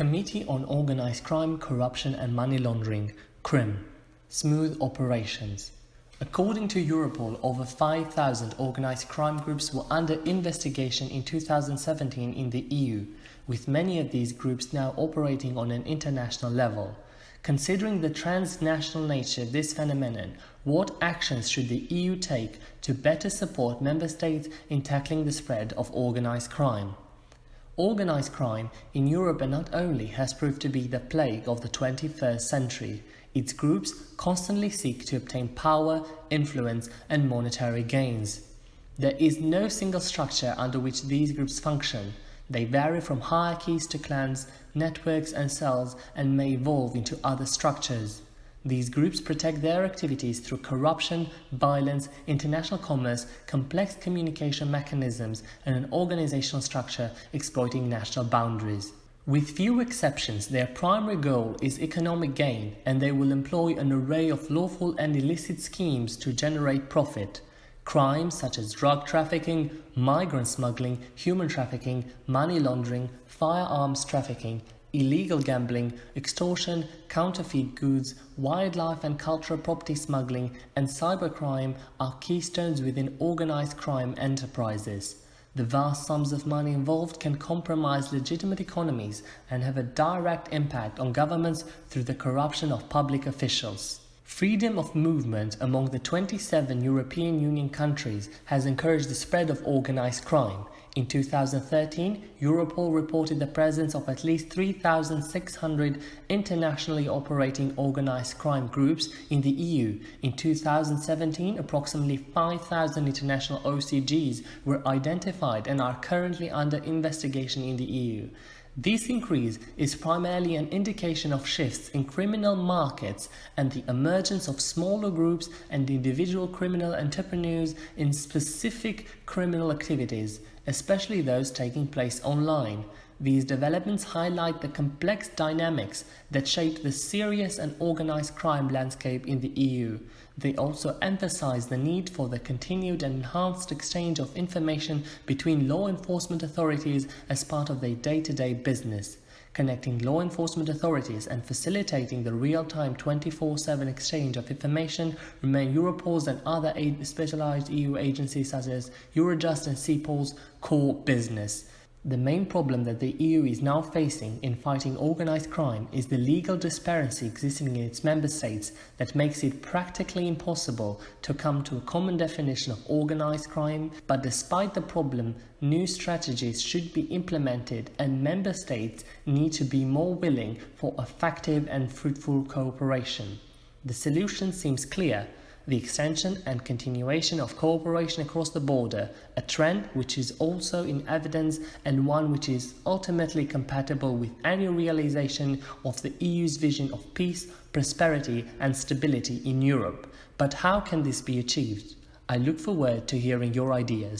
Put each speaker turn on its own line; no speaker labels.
Committee on Organised Crime, Corruption and Money Laundering, CRIM. Smooth operations. According to Europol, over 5,000 organised crime groups were under investigation in 2017 in the EU, with many of these groups now operating on an international level. Considering the transnational nature of this phenomenon, what actions should the EU take to better support member states in tackling the spread of organised crime? Organised crime in Europe not only has proved to be the plague of the 21st century, its groups constantly seek to obtain power, influence and monetary gains. There is no single structure under which these groups function. They vary from hierarchies to clans, networks and cells and may evolve into other structures. These groups protect their activities through corruption, violence, international commerce, complex communication mechanisms and an organizational structure exploiting national boundaries. With few exceptions, their primary goal is economic gain, and they will employ an array of lawful and illicit schemes to generate profit. Crimes such as drug trafficking, migrant smuggling, human trafficking, money laundering, firearms trafficking, illegal gambling, extortion, counterfeit goods, wildlife and cultural property smuggling, and cybercrime are keystones within organized crime enterprises. The vast sums of money involved can compromise legitimate economies and have a direct impact on governments through the corruption of public officials. Freedom of movement among the 27 European Union countries has encouraged the spread of organized crime. In 2013, Europol reported the presence of at least 3,600 internationally operating organized crime groups in the EU. In 2017, approximately 5,000 international OCGs were identified and are currently under investigation in the EU. This increase is primarily an indication of shifts in criminal markets and the emergence of smaller groups and individual criminal entrepreneurs in specific criminal activities, especially those taking place online. These developments highlight the complex dynamics that shape the serious and organized crime landscape in the EU. They also emphasize the need for the continued and enhanced exchange of information between law enforcement authorities as part of their day-to-day business. Connecting law enforcement authorities and facilitating the real-time 24/7 exchange of information remain Europol's and other specialized EU agencies such as Eurojust and CEPOL's core business. The main problem that the EU is now facing in fighting organized crime is the legal disparity existing in its member states that makes it practically impossible to come to a common definition of organized crime. But despite the problem, new strategies should be implemented and member states need to be more willing for effective and fruitful cooperation. The solution seems clear: the extension and continuation of cooperation across the border, a trend which is also in evidence and one which is ultimately compatible with any realization of the EU's vision of peace, prosperity and stability in Europe. But how can this be achieved? I look forward to hearing your ideas.